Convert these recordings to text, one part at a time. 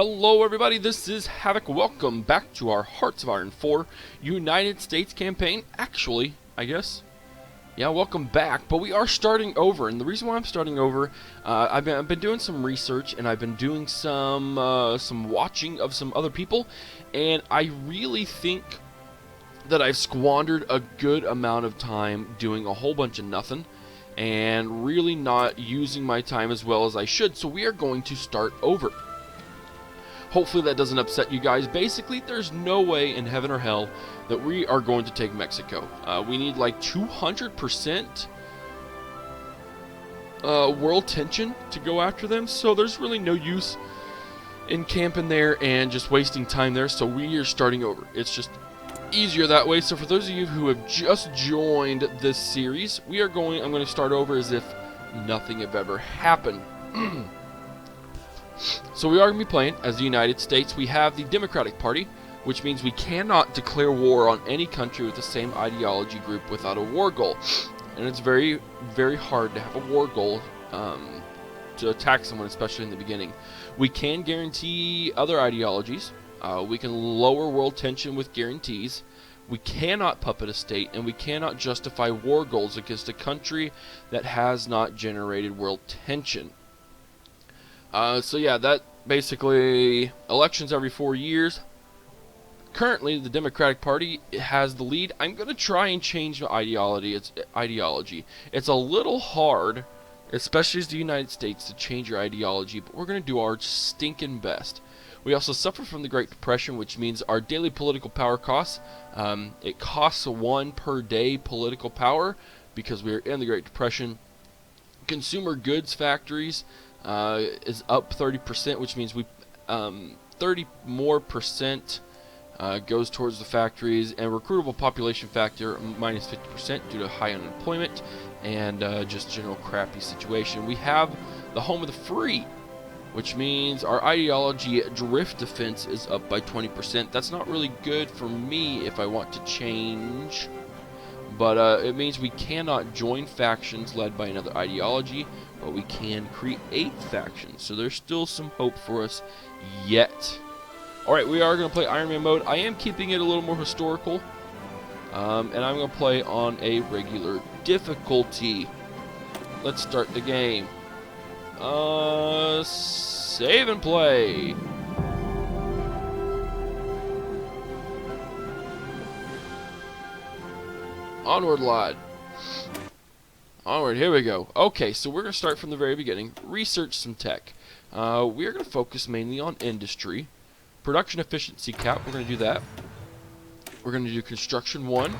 Hello everybody, this is Havoc. Welcome back to our Hearts of Iron 4 United States campaign. Actually, I guess. Yeah, welcome back, but we are starting over, and the reason why I'm starting over, I've been doing some research, and I've been doing some watching of some other people, and I really think that I've squandered a good amount of time doing a whole bunch of nothing, and really not using my time as well as I should, so we are going to start over. Hopefully that doesn't upset you guys. Basically, there's no way in heaven or hell that we are going to take Mexico. We need like 200% world tension to go after them, so there's really no use in camping there and just wasting time there, so we are starting over. It's just easier that way. So for those of you who have just joined this series, I'm going to start over as if nothing had ever happened. So we are going to be playing as the United States. We have the Democratic Party, which means we cannot declare war on any country with the same ideology group without a war goal. And it's very, very hard to have a war goal to attack someone, especially in the beginning. We can guarantee other ideologies. We can lower world tension with guarantees. We cannot puppet a state, and we cannot justify war goals against a country that has not generated world tension. So yeah, that basically elections every 4 years. Currently, the Democratic Party has the lead. I'm going to try and change the ideology. It's a little hard, especially as the United States, to change your ideology, but we're going to do our stinking best. We also suffer from the Great Depression, which means our daily political power costs. It costs 1 per day political power because we are in the Great Depression. Consumer goods factories is up 30%, which means we 30 more percent goes towards the factories, and recruitable population factor minus 50% due to high unemployment and just general crappy situation. We have the home of the free, which means our ideology drift defense is up by 20%. That's not really good for me if I want to change, but it means we cannot join factions led by another ideology, but we can create factions, so there's still some hope for us yet. Alright, we are going to play Iron Man mode. I am keeping it a little more historical, and I'm going to play on a regular difficulty. Let's start the game. Save and play. Onward, lad. Onward, here we go. Okay, so we're going to start from the very beginning. Research some tech. We are going to focus mainly on industry. Production efficiency cap, we're going to do that. We're going to do construction 1.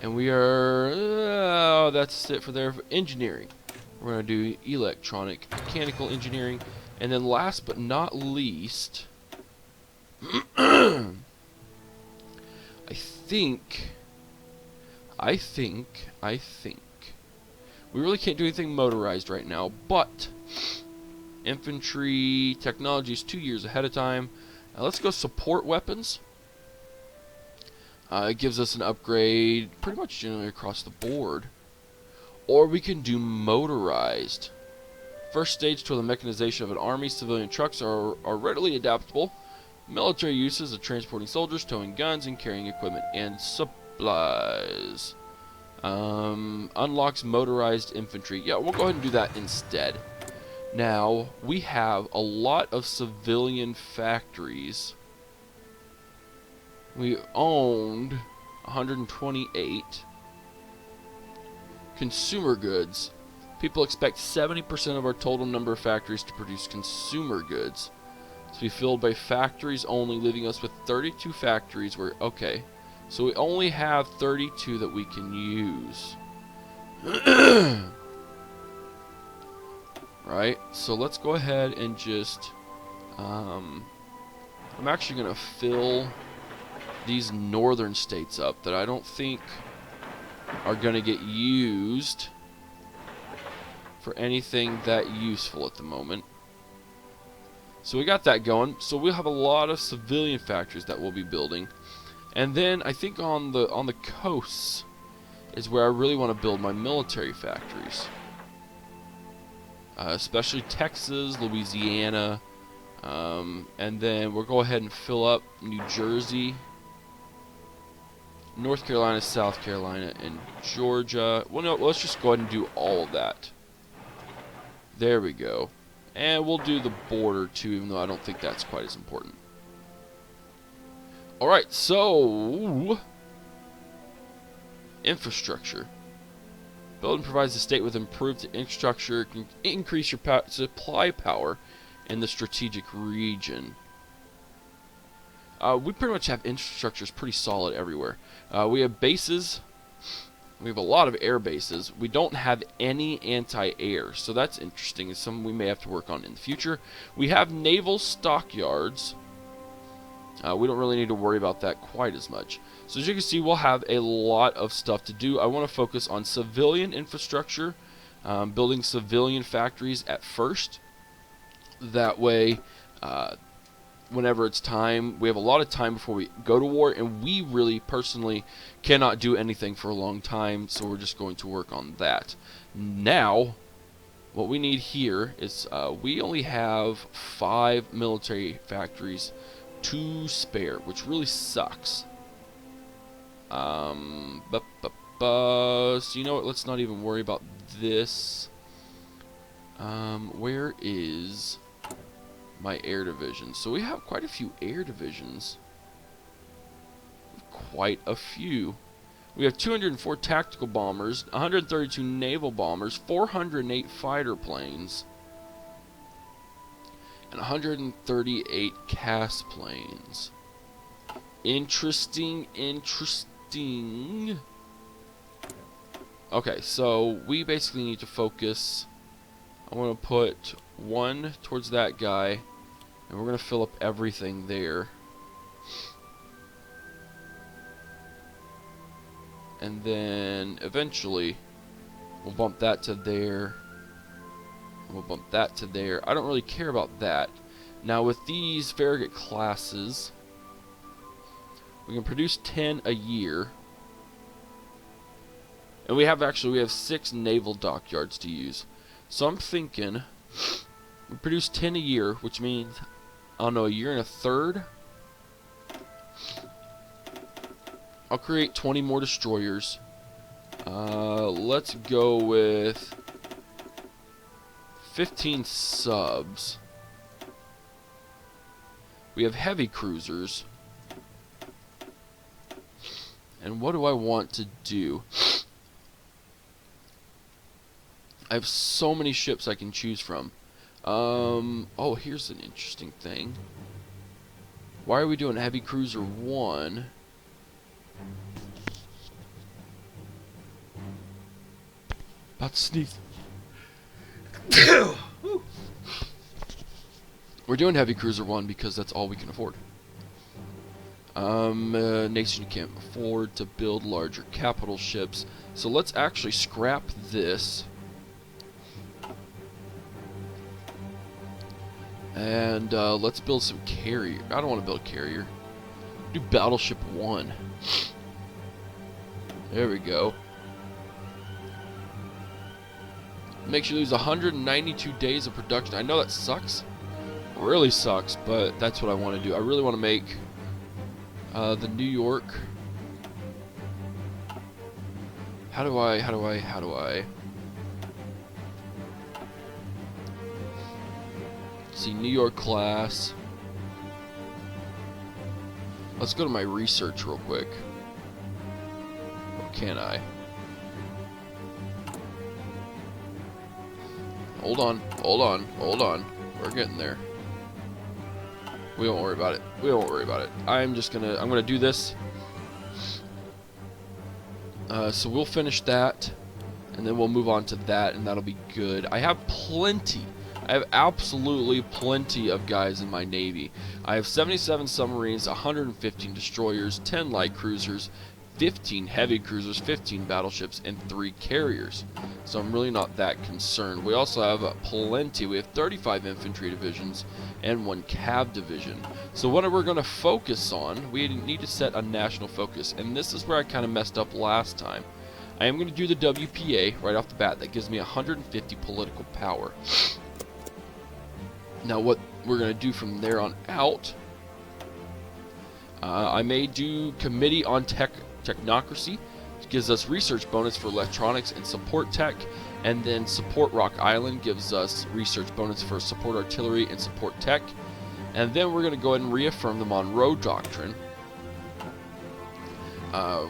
And we are... that's it for there. Engineering. We're going to do electronic, mechanical engineering. And then last but not least... I think... We really can't do anything motorized right now, but infantry technology is 2 years ahead of time. Let's go support weapons. It gives us an upgrade pretty much generally across the board. Or we can do motorized. First stage toward the mechanization of an army. Civilian trucks are readily adaptable. Military uses of transporting soldiers, towing guns, and carrying equipment and supplies. Unlocks motorized infantry. Yeah, we'll go ahead and do that instead. Now, we have a lot of civilian factories. We owned 128. Consumer goods. People expect 70% of our total number of factories to produce consumer goods to be filled by factories only, leaving us with 32 factories where, okay. So we only have 32 that we can use. Right, so let's go ahead and just... I'm actually going to fill these northern states up that I don't think are going to get used for anything that useful at the moment. So we got that going. So we'll have a lot of civilian factories that we'll be building. And then I think on the coasts is where I really want to build my military factories. Especially Texas, Louisiana, And then we'll go ahead and fill up New Jersey, North Carolina, South Carolina, and Georgia. Well, no, let's just go ahead and do all of that. There we go. And we'll do the border too, even though I don't think that's quite as important. Alright, so infrastructure. Building provides the state with improved infrastructure, can increase your supply power in the strategic region. We pretty much have infrastructures pretty solid everywhere. We have bases. We have a lot of air bases. We don't have any anti-air, so that's interesting. It's something we may have to work on in the future. We have naval stockyards. We don't really need to worry about that quite as much. So as you can see, we'll have a lot of stuff to do. I want to focus on civilian infrastructure, building civilian factories at first. That way, whenever it's time, we have a lot of time before we go to war, and we really personally cannot do anything for a long time, so we're just going to work on that. Now, what we need here is we only have 5 military factories to spare, which really sucks. So you know what, let's not even worry about this. Where is my air division? So we have quite a few air divisions. Quite a few. We have 204 tactical bombers, 132 naval bombers, 408 fighter planes, and 138 CAS planes. Interesting, interesting. Okay, so we basically need to focus. I want to put 1 towards that guy, and we're going to fill up everything there. And then eventually we'll bump that to there. We'll bump that to there. I don't really care about that. Now with these Farragut classes, we can produce 10 a year. And we have 6 naval dockyards to use. So I'm thinking we produce 10 a year, which means, I don't know, a year and a third. I'll create 20 more destroyers. Let's go with 15 subs. We have heavy cruisers. And what do I want to do? I have so many ships I can choose from. Oh, here's an interesting thing. Why are we doing heavy cruiser 1? About to sneeze. We're doing heavy cruiser 1 because that's all we can afford. Nation can't afford to build larger capital ships, so let's actually scrap this. And let's build some carrier. I don't want to build carrier. Do battleship 1. There we go. Makes you lose 192 days of production. I know that sucks. Really sucks, but that's what I want to do. I really want to make the New York. How do I? Let's see, New York class. Let's go to my research real quick. Or can I? Hold on. We're getting there. We won't worry about it. I'm gonna do this. So we'll finish that, and then we'll move on to that, and that'll be good. I have absolutely plenty of guys in my Navy. I have 77 submarines, 115 destroyers, 10 light cruisers, 15 heavy cruisers, 15 battleships, and 3 carriers. So I'm really not that concerned. We also have plenty. We have 35 infantry divisions and 1 cav division. So what we're going to focus on, we need to set a national focus. And this is where I kind of messed up last time. I am going to do the WPA right off the bat. That gives me 150 political power. Now what we're going to do from there on out. I may do Committee on Technocracy, which gives us research bonus for electronics and support tech. And then Support Rock Island gives us research bonus for support artillery and support tech. And then we're going to go ahead and reaffirm the Monroe Doctrine,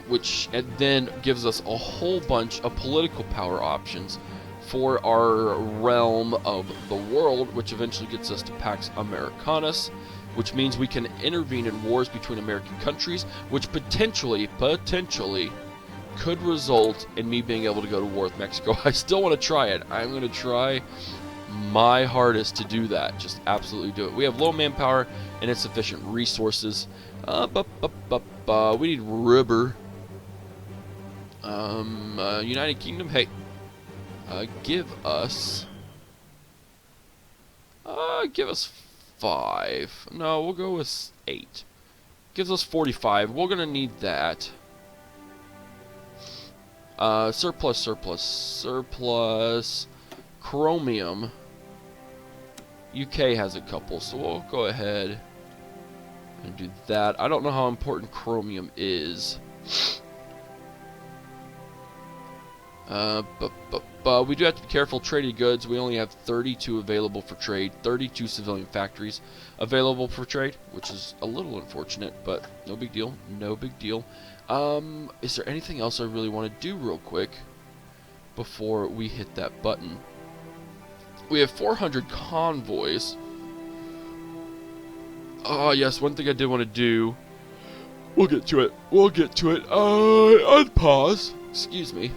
which then gives us a whole bunch of political power options for our realm of the world, which eventually gets us to Pax Americanus, which means we can intervene in wars between American countries, which potentially could result in me being able to go to war with Mexico. I still want to try it. I'm going to try my hardest to do that. Just absolutely do it. We have low manpower and insufficient resources. We need rubber. United Kingdom, hey, give us 5. No, we'll go with 8. Gives us 45. We're gonna need that. Surplus. Chromium. UK has a couple, so we'll go ahead and do that. I don't know how important chromium is. But we do have to be careful. Traded goods, we only have 32 available for trade, 32 civilian factories available for trade, which is a little unfortunate, but no big deal, no big deal. Is there anything else I really want to do real quick before we hit that button? We have 400 convoys. Oh, yes, one thing I did want to do. We'll get to it. Unpause. Excuse me.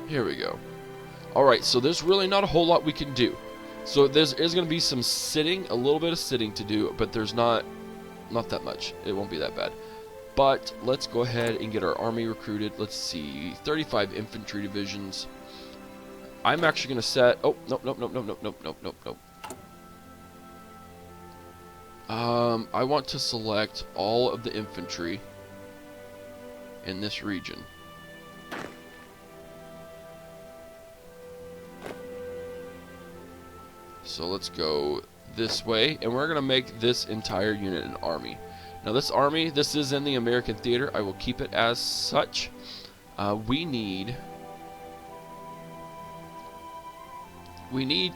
Here we go. Alright, so there's really not a whole lot we can do. So there's going to be some sitting, a little bit of sitting to do, but there's not that much. It won't be that bad. But let's go ahead and get our army recruited. Let's see, 35 infantry divisions. I'm actually going to set... Oh, nope. I want to select all of the infantry in this region. So let's go this way, and we're going to make this entire unit an army. Now this army, this is in the American theater. I will keep it as such. We need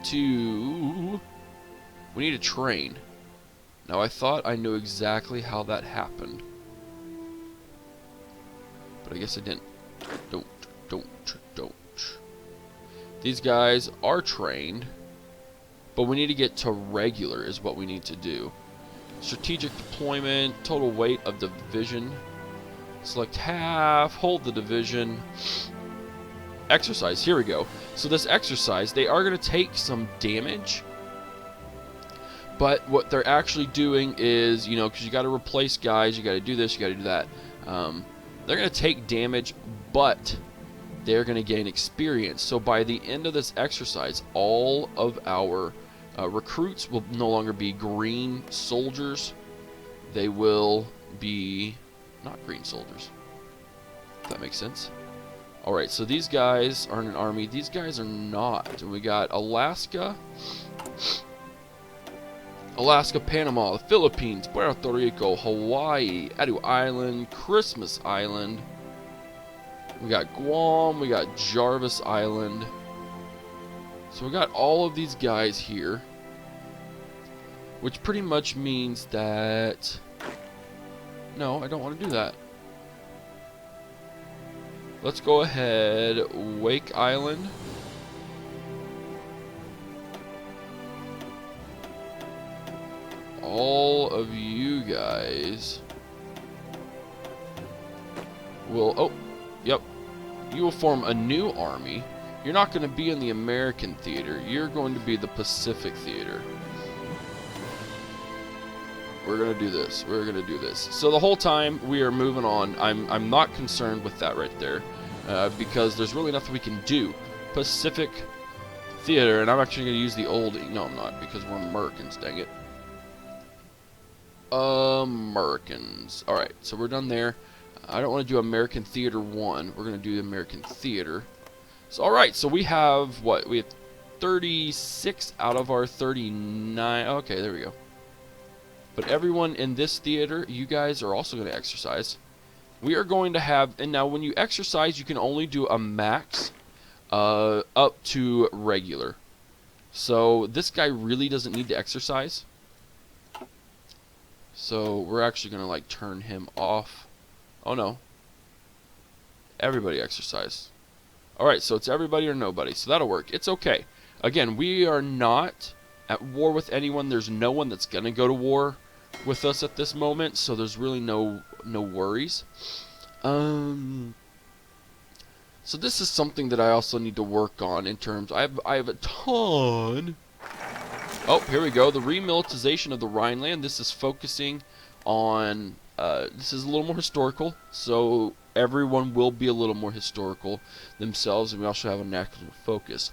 to train. Now I thought I knew exactly how that happened, but I guess I didn't. Don't. These guys are trained, but we need to get to regular is what we need to do. Strategic deployment, total weight of division. Select half, hold the division. Exercise, here we go. So this exercise, they are going to take some damage. But what they're actually doing is, you know, because you got to replace guys, you got to do this, you got to do that. They're going to take damage, but they're going to gain experience. So by the end of this exercise, all of our recruits will no longer be green soldiers. They will be not green soldiers, if that makes sense. Alright, so these guys are in an army. These guys are not. And we got Alaska, Panama, the Philippines, Puerto Rico, Hawaii, Adu Island, Christmas Island. We got Guam, we got Jarvis Island. So we got all of these guys here, which pretty much means that... No, I don't want to do that. Let's go ahead, Wake Island. All of you guys will... Oh, yep. You will form a new army. You're not going to be in the American theater. You're going to be the Pacific theater. We're going to do this. We're going to do this. So the whole time we are moving on, I'm not concerned with that right there. Because there's really nothing we can do. Pacific theater, and I'm actually going to use the old... No, I'm not, because we're Americans, dang it. Americans. Alright, so we're done there. I don't want to do American Theater 1. We're going to do American Theater. So, alright, so we have, what? We have 36 out of our 39. Okay, there we go. But everyone in this theater, you guys are also going to exercise. We are going to have, and now when you exercise, you can only do a max up to regular. So this guy really doesn't need to exercise. So we're actually going to like turn him off. Oh no. Everybody exercise. Alright, so it's everybody or nobody. So that'll work. It's okay. Again, we are not at war with anyone. There's no one that's going to go to war with us at this moment. So there's really no worries. So this is something that I also need to work on in terms... I have a ton... Oh, here we go. The remilitarization of the Rhineland. This is focusing on... this is a little more historical, so everyone will be a little more historical themselves, and we also have a national focus.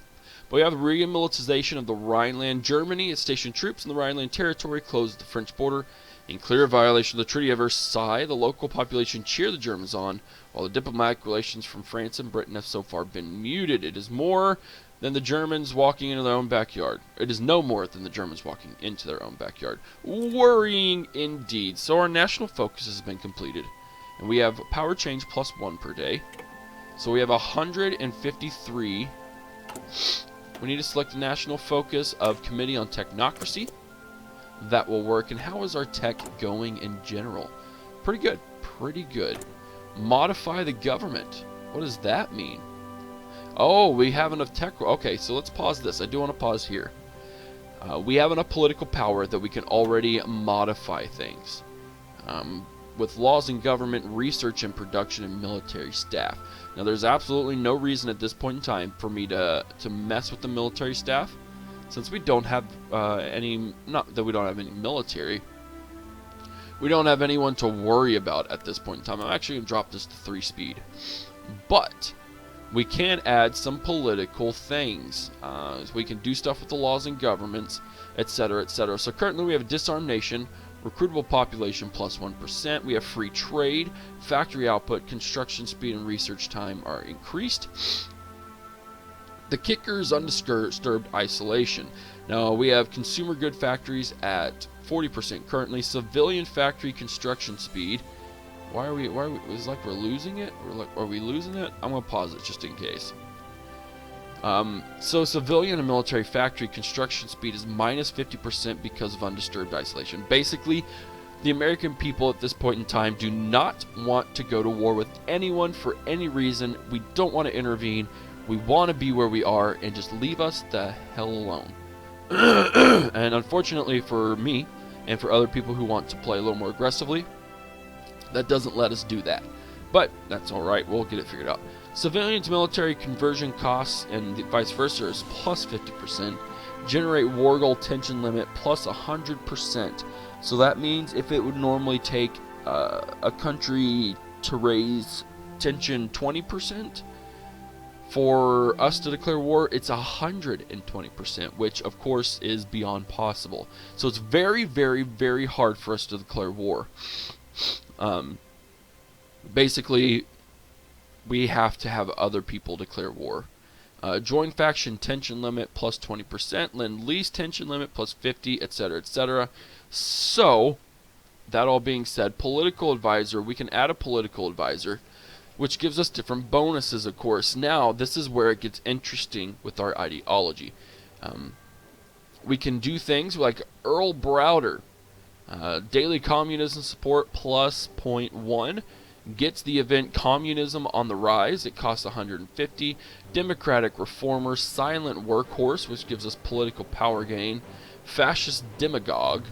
But we have the remilitarization of the Rhineland. Germany has stationed troops in the Rhineland territory close to the French border in clear violation of the Treaty of Versailles. The local population cheer the Germans on, while the diplomatic relations from France and Britain have so far been muted. It is more than the Germans walking into their own backyard. It is no more than the Germans walking into their own backyard. Worrying indeed. So our national focus has been completed. And we have power change +1 per day. So we have 153. We need to select the national focus of Committee on Technocracy. That will work. And how is our tech going in general? Pretty good. Pretty good. Modify the government. What does that mean? Oh, we have enough tech. Okay, so let's pause this. I do want to pause here. We have enough political power that we can already modify things. With laws in government, research and production, and military staff. Now, there's absolutely no reason at this point in time for me to mess with the military staff. Since we don't have any... Not that we don't have any military. We don't have anyone to worry about at this point in time. I'm actually going to drop this to 3 speed. But... we can add some political things. We can do stuff with the laws and governments, etc., etc. So currently we have a disarmed nation, recruitable population +1%. We have free trade, factory output, construction speed, and research time are increased. The kicker is undisturbed isolation. Now we have consumer good factories at 40% currently. Civilian factory construction speed. Why are we, it's like we're losing it? Are we losing it? I'm going to pause it just in case. So civilian and military factory construction speed is -50% because of undisturbed isolation. Basically, the American people at this point in time do not want to go to war with anyone for any reason. We don't want to intervene. We want to be where we are and just leave us the hell alone. And unfortunately for me, and for other people who want to play a little more aggressively, that doesn't let us do that. But that's alright, we'll get it figured out. Civilian to military conversion costs and vice versa is +50%. Generate war goal tension limit +100%. So that means if it would normally take a country to raise tension 20%, for us to declare war, it's 120%, which of course is beyond possible. So it's very, very, very hard for us to declare war. Basically, we have to have other people declare war. Join faction tension limit +20%, lend lease tension limit +50, etc., etc. So, that all being said, political advisor, we can add a political advisor, which gives us different bonuses, of course. Now, this is where it gets interesting with our ideology. We can do things like Earl Browder. Daily communism support +0.1 gets the event Communism on the Rise. It costs 150. Democratic Reformer, Silent Workhorse, which gives us political power gain. Fascist Demagogue.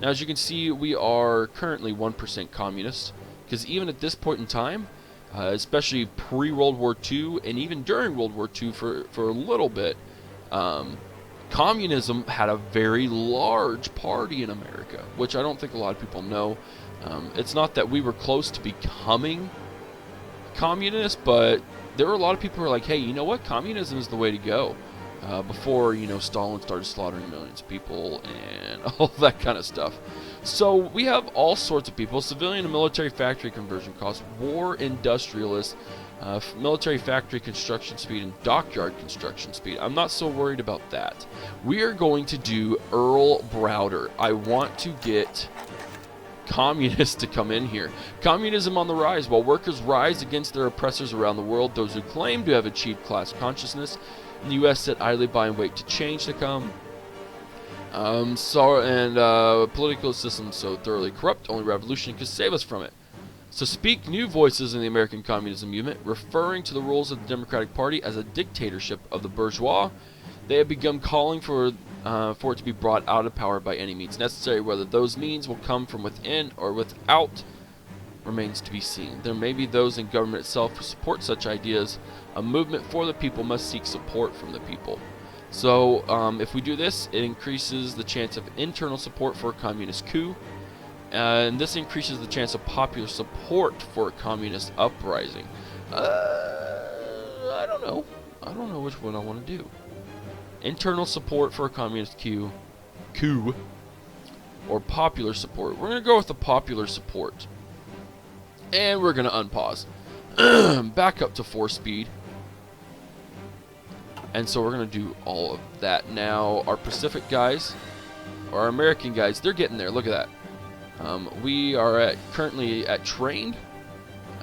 Now, as you can see, we are currently 1% communist, because even at this point in time, especially pre-World War II and even during World War II for a little bit, communism had a very large party in America, which I don't think a lot of people know. It's not that we were close to becoming communist, but there were a lot of people who were like, hey, you know what? Communism is the way to go. before, you know, Stalin started slaughtering millions of people and all that kind of stuff. So we have all sorts of people: civilian and military factory conversion costs, war industrialists, military factory construction speed, and dockyard construction speed. I'm not so worried about that. We are going to do Earl Browder. I want to get communists to come in here. Communism on the rise. While workers rise against their oppressors around the world, those who claim to have achieved class consciousness in the U.S. sit idly by and wait to change to come. Political system so thoroughly corrupt, only revolution can save us from it. So speak new voices in the American communism movement, referring to the rules of the Democratic Party as a dictatorship of the bourgeois. They have begun calling for it to be brought out of power by any means necessary. Whether those means will come from within or without remains to be seen. There may be those in government itself who support such ideas. A movement for the people must seek support from the people. So if we do this, it increases the chance of internal support for a communist coup, and this increases the chance of popular support for a communist uprising. I don't know. I don't know which one I want to do. Internal support for a communist coup, or popular support. We're going to go with the popular support. And we're going to unpause. Back up to 4 speed. And so we're going to do all of that now. Our Pacific guys, or our American guys, they're getting there. Look at that. We are currently at trained.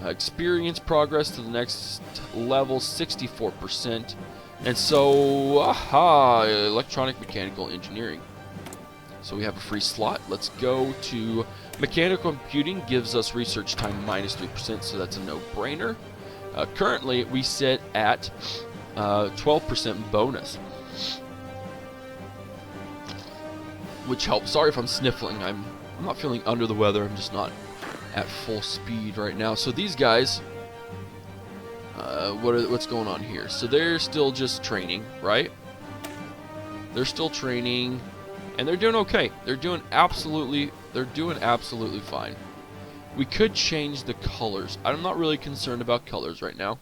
Experience progress to the next level, 64%. And so, electronic mechanical engineering. So we have a free slot. Let's go to mechanical computing. Gives us research time -3%, so that's a no-brainer. Currently, we sit at 12% bonus, which helps. Sorry if I'm sniffling. I'm not feeling under the weather. I'm just not at full speed right now. So these guys, what's going on here? So they're still just training, right? They're still training, and they're doing okay. They're doing absolutely fine. We could change the colors. I'm not really concerned about colors right now.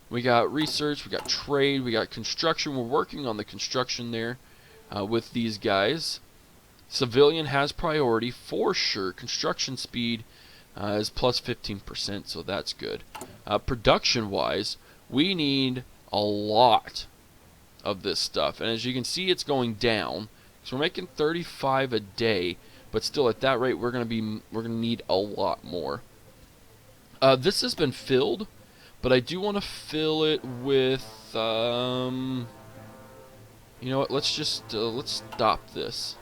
We got research, we got trade, we got construction. We're working on the construction there with these guys. Civilian has priority for sure. Construction speed is plus 15%, so that's good. Production-wise, we need a lot of this stuff, and as you can see, it's going down. So we're making 35 a day, but still at that rate, we're gonna need a lot more. This has been filled. But I do want to fill it with, you know what, let's stop this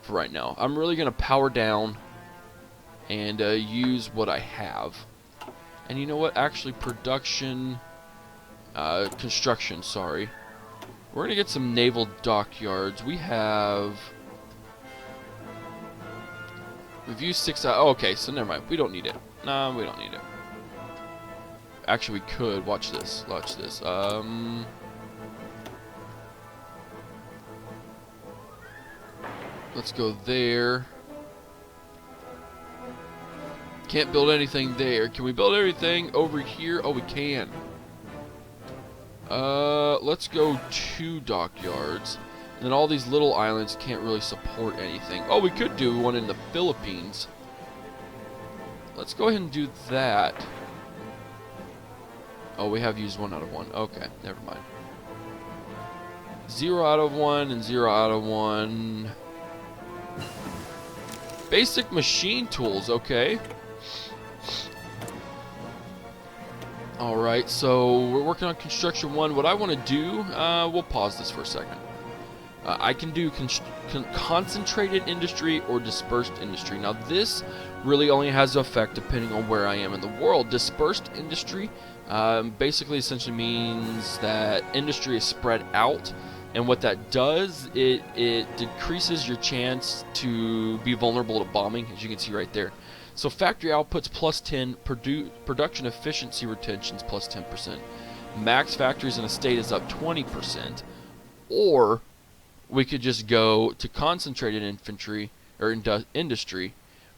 for right now. I'm really going to power down and use what I have. And you know what, actually construction, sorry. We're going to get some naval dockyards. We've used 6, oh, okay, so never mind, we don't need it. No, we don't need it. Actually, we could. Watch this. Watch this. Let's go there. Can't build anything there. Can we build everything over here? Oh, we can. Let's go 2 dockyards. And then all these little islands can't really support anything. Oh, we could do one in the Philippines. Let's go ahead and do that. Oh, we have used 1 out of 1. Okay, never mind. 0 out of 1 and 0 out of 1. Basic machine tools, okay. Alright, so we're working on construction 1. What I want to do, we'll pause this for a second. I can do concentrated industry or dispersed industry. Now this really only has effect depending on where I am in the world. Dispersed industry basically essentially means that industry is spread out, and what that does, it decreases your chance to be vulnerable to bombing, as you can see right there. So factory outputs plus 10, production efficiency retentions plus 10%. Max factories in a state is up 20%, or we could just go to concentrated infantry or industry,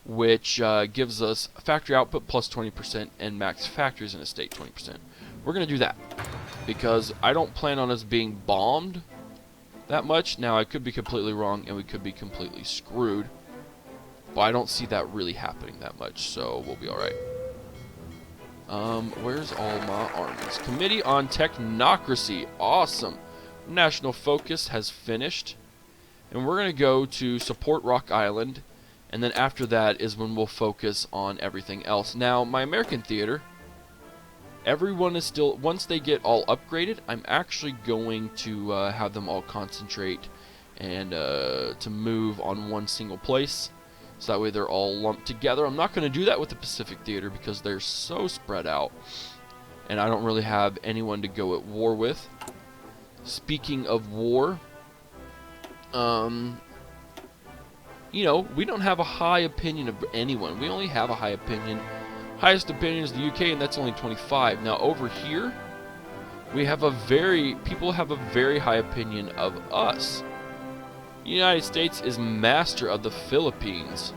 which gives us factory output plus 20% and max factories in a state 20%. We're going to do that. because I don't plan on us being bombed that much. Now, I could be completely wrong, and we could be completely screwed, but I don't see that really happening that much, so we'll be alright. Where's all my armies? Committee on Technocracy. Awesome. National Focus has finished. And we're going to go to support Rock Island. And then after that is when we'll focus on everything else. Now, my American theater, everyone is still, once they get all upgraded, I'm actually going to have them all concentrate and to move on one single place. So that way they're all lumped together. I'm not going to do that with the Pacific Theater because they're so spread out. And I don't really have anyone to go at war with. Speaking of war, you know, we don't have a high opinion of anyone. We only have a high opinion. Highest opinion is the UK, and that's only 25. Now over here, we have people have a very high opinion of us. The United States is master of the Philippines.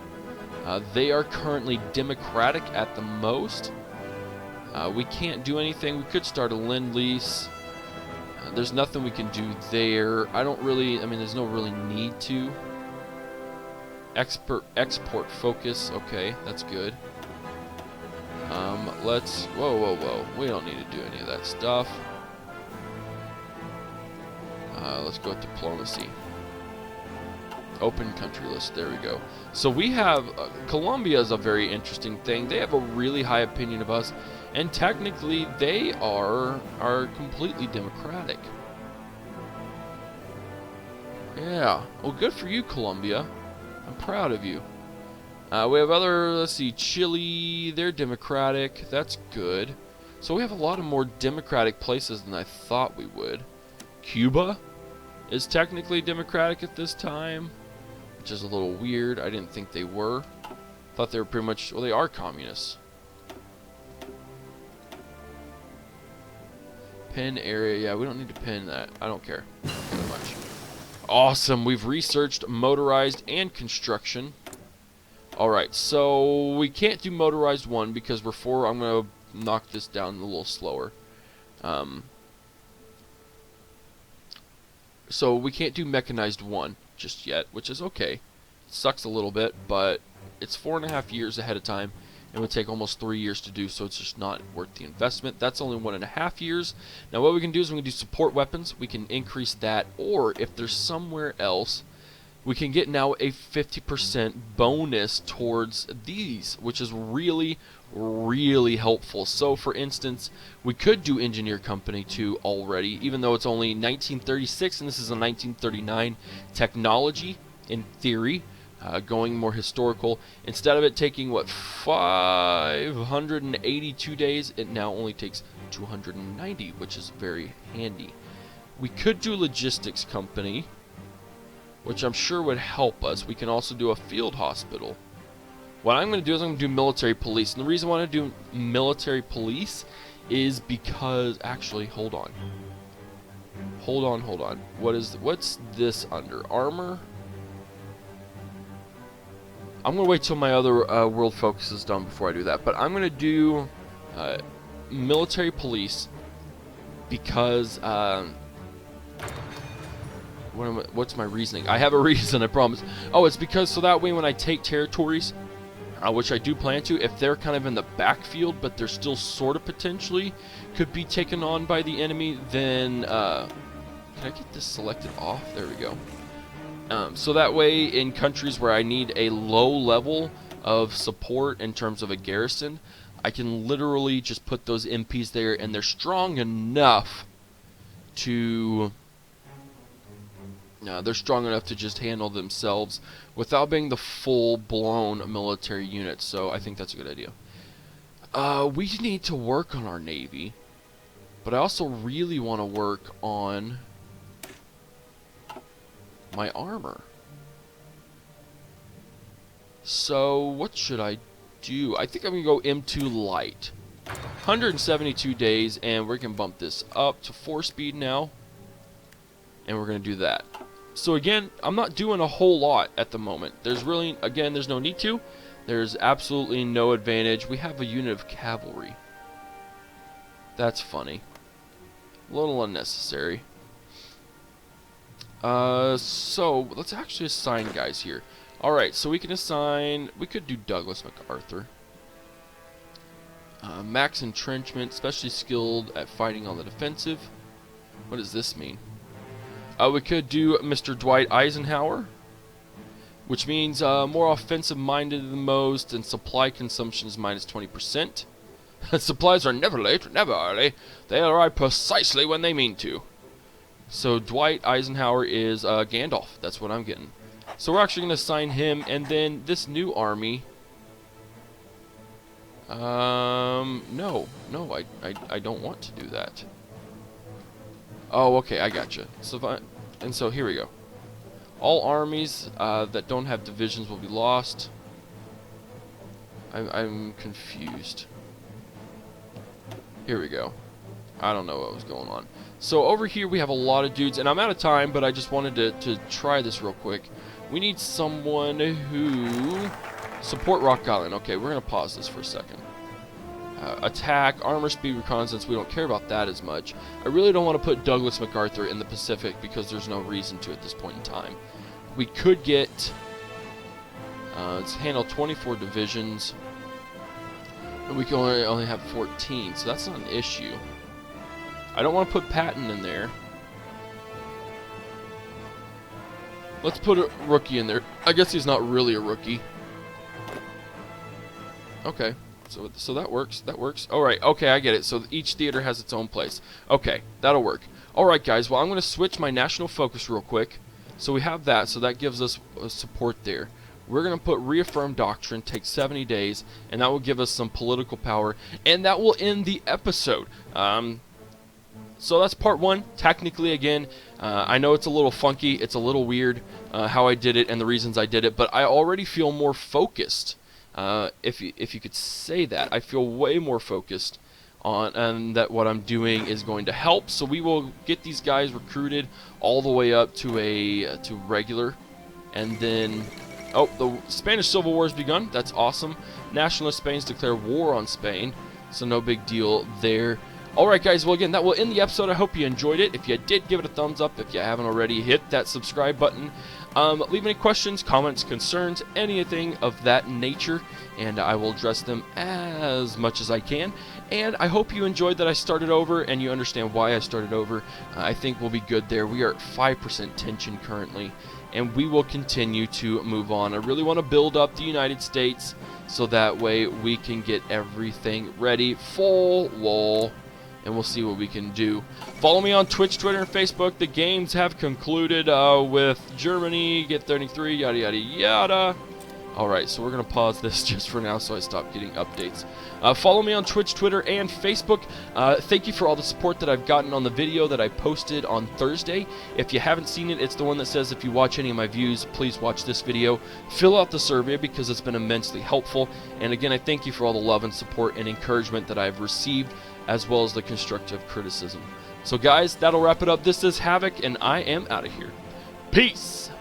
They are currently democratic at the most. We can't do anything. We could start a lend-lease. There's nothing we can do there. There's no really need to. Export focus. Okay, that's good. Whoa. We don't need to do any of that stuff. Let's go with diplomacy. Open country list. There we go. So we have Colombia is a very interesting thing. They have a really high opinion of us, and technically they are completely democratic. Yeah. Well, good for you, Colombia. I'm proud of you. We have let's see, Chile. They're democratic. That's good. So we have a lot of more democratic places than I thought we would. Cuba is technically democratic at this time, which is a little weird. I didn't think they were. Thought they were pretty much, well, they are communists. Pin area, yeah, we don't need to pin that. I don't care that much. Awesome, we've researched motorized and construction. Alright, so we can't do motorized 1 because we're 4. I'm going to knock this down a little slower. So we can't do mechanized 1 just yet, which is okay. It sucks a little bit, but it's 4.5 years ahead of time. It would take almost 3 years to do, so it's just not worth the investment. That's only 1.5 years. Now what we can do is we can do support weapons. We can increase that, or if there's somewhere else, we can get now a 50% bonus towards these, which is really, really helpful. So for instance, we could do Engineer Company 2 already, even though it's only 1936 and this is a 1939 technology in theory. Going more historical, instead of it taking what 582 days, it now only takes 290, which is very handy. We could do Logistics Company, which I'm sure would help us. We can also do a field hospital. What I'm going to do is I'm going to do military police, and the reason I want to do military police is because, actually, hold on. What's this under? Armor? I'm going to wait till my other world focus is done before I do that. But I'm going to do military police because... what's my reasoning? I have a reason, I promise. Oh, it's because so that way when I take territories, which I do plan to, if they're kind of in the backfield, but they're still sort of potentially could be taken on by the enemy, then... can I get this selected off? There we go. So that way, in countries where I need a low level of support in terms of a garrison, I can literally just put those MPs there, and they're strong enough to... they're strong enough to just handle themselves without being the full-blown military unit, so I think that's a good idea. We need to work on our Navy, but I also really want to work on... my armor. So what should I do? I think I'm gonna go M2 light. 172 days, and we can bump this up to 4 speed now, and we're gonna do that. So again, I'm not doing a whole lot at the moment. There's really, again, there's no need to. There's absolutely no advantage. We have a unit of cavalry. That's funny. A little unnecessary. So let's actually assign guys here. Alright, so we can assign, we could do Douglas MacArthur. Max entrenchment, especially skilled at fighting on the defensive. What does this mean? We could do Mr. Dwight Eisenhower, which means more offensive minded than most, and supply consumption is minus 20%. Supplies are never late, never early. They arrive precisely when they mean to. So Dwight Eisenhower is Gandalf. That's what I'm getting. So we're actually going to assign him, and then this new army. No, I don't want to do that. Oh, okay, I gotcha. So here we go. All armies that don't have divisions will be lost. I'm confused. Here we go. I don't know what was going on. So over here we have a lot of dudes, and I'm out of time, but I just wanted to try this real quick. We need someone who... Support Rock Island. Okay, we're going to pause this for a second. Attack, armor, speed, reconnaissance, we don't care about that as much. I really don't want to put Douglas MacArthur in the Pacific because there's no reason to at this point in time. We could get... let's handle 24 divisions. And we can only have 14, so that's not an issue. I don't want to put Patton in there. Let's put a rookie in there. I guess he's not really a rookie. Okay, so that works. That works. All right. Okay, I get it. So each theater has its own place. Okay, that'll work. All right, guys. Well, I'm going to switch my national focus real quick. So we have that. So that gives us support there. We're going to put reaffirm doctrine, take 70 days, and that will give us some political power, and that will end the episode. So that's part one. Technically, again, I know it's a little funky, it's a little weird how I did it and the reasons I did it, but I already feel more focused. If you could say that, I feel way more focused and that what I'm doing is going to help. So we will get these guys recruited all the way up to to regular, and then. Oh, the Spanish Civil War has begun. That's awesome. Nationalist Spain's declare war on Spain, so no big deal there. Alright, guys, well, again, that will end the episode. I hope you enjoyed it. If you did, give it a thumbs up. If you haven't already, hit that subscribe button. Leave any questions, comments, concerns, anything of that nature, and I will address them as much as I can. And I hope you enjoyed that I started over and you understand why I started over. I think we'll be good there. We are at 5% tension currently, and we will continue to move on. I really want to build up the United States so that way we can get everything ready full wall, and we'll see what we can do. Follow me on Twitch, Twitter, and Facebook. The games have concluded with Germany, get 33, yada, yada, yada. Alright, so we're going to pause this just for now so I stop getting updates. Follow me on Twitch, Twitter, and Facebook. Thank you for all the support that I've gotten on the video that I posted on Thursday. If you haven't seen it, it's the one that says if you watch any of my views, please watch this video. Fill out the survey because it's been immensely helpful. And again, I thank you for all the love and support and encouragement that I've received, as well as the constructive criticism. So guys, that'll wrap it up. This is Havoc, and I am out of here. Peace!